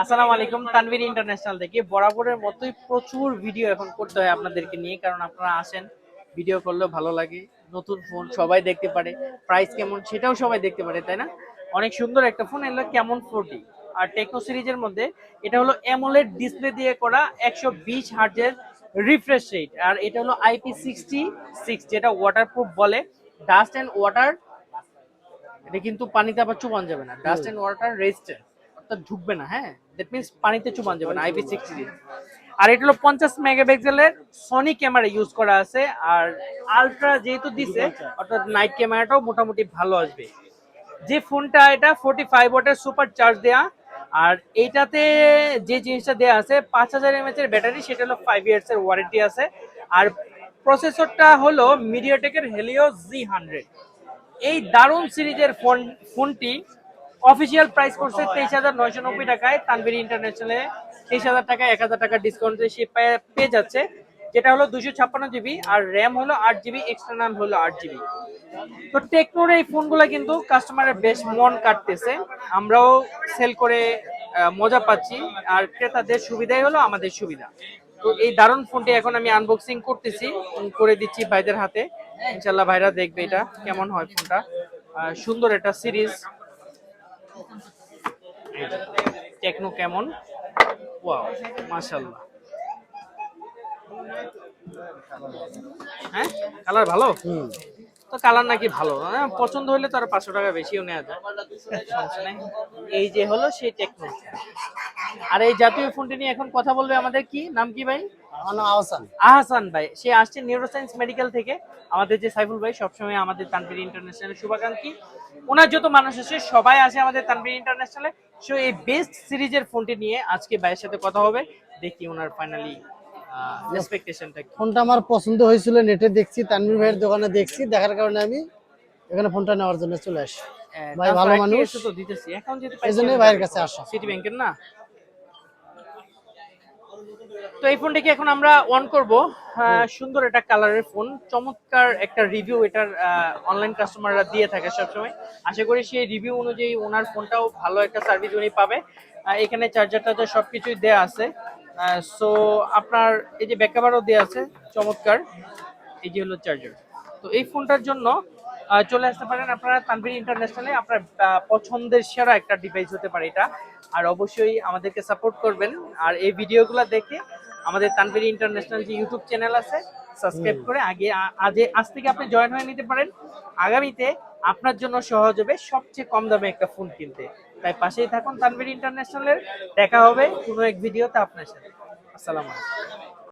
আসসালামু আলাইকুম। তানভীর ইন্টারন্যাশনাল থেকে বরাবরের মতোই প্রচুর ভিডিও এখন করতে হয় আপনাদেরকে নিয়ে, কারণ আপনারা আসেন, ভিডিও করলেও ভালো লাগে। নতুন ফোন সবাই দেখতে পারে, প্রাইস কেমন সেটাও সবাই দেখতে পারে, তাই না? অনেক সুন্দর একটা ফোন, এলো কেমন 40। আর টেকনো সিরিজের মধ্যে এটা হলো অ্যামোলেড ডিসপ্লে দিয়ে করা 120 হার্টজের রিফ্রেশ রেট। আর এটা হলো IP66, যেটা ওয়াটারপ্রুফ বলে। ডাস্ট অ্যান্ড ওয়াটার, এটা কিন্তু পানিতে আবার চুবান যাবে না। ডাস্ট এন্ড ওয়াটার রেজিস্ট্যান্ট, অর্থাৎ ঢুকবে না। হ্যাঁ, দ্যাট মিন্স পানিতে চুবান যাবে না। IP60। আর এটা হলো 50 মেগাপিক্সেলের সনি ক্যামেরা ইউজ করা আছে। আর আলট্রা যেহেতু দিছে, অর্থাৎ নাইট ক্যামেরাটাও মোটামুটি ভালো আসবে। যে ফোনটা, এটা 45 ওয়াটের সুপার চার্জ দেয়া। আর এইটাতে যে জিনিসটা দেয়া আছে 5000 mAh এর ব্যাটারি, সেটা হলো 5 ইয়ার্স এর ওয়ারেন্টি আছে। আর প্রসেসরটা হলো মিডিয়াটেকের হেলিও Z100। এই দারুণ সিরিজের ফোনটি অফিসিয়াল প্রাইস করছে 23,990 টাকায়। তানভীর ইন্টারন্যাশনালে 23,000 টাকা, 1,000 টাকা ডিসকাউন্ট সে পেয়ে যাচ্ছে। যেটা হলো 256 জিবি, আর র্যাম হলো 8 জিবি, এক্সটার্নাল হলো 8 জিবি। তো টেকনোর এই ফোনগুলো কিন্তু কাস্টমারের বেশ মন কাটতেছে, আমরাও সেল করে মজা পাচ্ছি। আর ক্রেতাদের সুবিধাই হলো আমাদের সুবিধা। তো এই দারুণ ফোনটি এখন আমি আনবক্সিং করতেছি, করে দিচ্ছি ভাইদের হাতে। ইনশাল্লাহ ভাইরা দেখবে এটা কেমন হয় ফোনটা। সুন্দর একটা সিরিজ। টেকনো কেমন, ওয়াও, মাশাআল্লাহ। হ্যাঁ, কালার ভালো। তো কালার নাকি ভালো, হ্যাঁ, পছন্দ হলে তো আর 500 টাকা বেশিও নেওয়া যায়, সমস্যা নাই। এই যে হলো সেই টেকনো। আর এই জাতীয় ফোনটি নিয়ে এখন কথা বলবে আমাদের, কি নাম কি ভাই? আমার নাম আহসান। আহসান ভাই। সে আসছে নিউরোসায়েন্স মেডিকেল থেকে। আমাদের যে সাইফুল ভাই সবসময় আমাদের তানভীর ইন্টারন্যাশনালের শুভাকাঙ্ক্ষী, ওনার যত মানুষ আসে সবাই আসে আমাদের তানভীর ইন্টারন্যাশনালে। সো এই বেস্ট সিরিজের ফোনটি নিয়ে আজকে ভাইয়ের সাথে কথা হবে, দেখি ওনার ফাইনালি এক্সপেকটেশনটা কি। ফোনটা আমার পছন্দ হয়েছিল, নেটে দেখছি, তানভীর ভাইয়ের দোকানে দেখছি, দেখার কারণে আমি এখানে ফোনটা নেওয়ার জন্য চলে আসি। ভাই ভালো মানুষ, তো দিতেছি এখন, যেহেতু এই জন্যই ভাইয়ের কাছে আসা। সিটি ব্যাংকের না। তো এই ফোনটিকে এখন আমরা অন করব। সুন্দর একটা কালারের ফোন, চমৎকার একটা রিভিউ এটার অনলাইন কাস্টমাররা দিয়ে থাকে সবসময়। আশা করি সেই রিভিউ অনুযায়ী ওনার ফোনটাও ভালো একটা সার্ভিস উনি পাবে। এখানে চার্জারটা সবকিছুই দেয়া আছে। সো আপনার এই যে ব্যাকআপও দেয়া আছে চমৎকার। এই যে হলো চার্জার। তো এই ফোনটার জন্য চলে আসতে পারেন আপনারা তানভীর ইন্টারন্যাশনালে। আপনার পছন্দের সেরা একটা ডিভাইস হতে পারে এটা। আর অবশ্যই আমাদেরকে সাপোর্ট করবেন। আর এই ভিডিওগুলো দেখে আমাদের তানভীর ইন্টারন্যাশনাল যে ইউটিউব চ্যানেল আছে, সাবস্ক্রাইব করে আজ থেকে আপনি জয়েন হয়ে নিতে পারেন। আগামীতে আপনার জন্য সহজ হবে সবচেয়ে কম দামে একটা ফোন কিনতে। তাই পাশেই থাকুন তানভীর ইন্টারন্যাশনালের। দেখা হবে কোনো এক ভিডিওতে আপনার সাথে। আসসালামু আলাইকুম।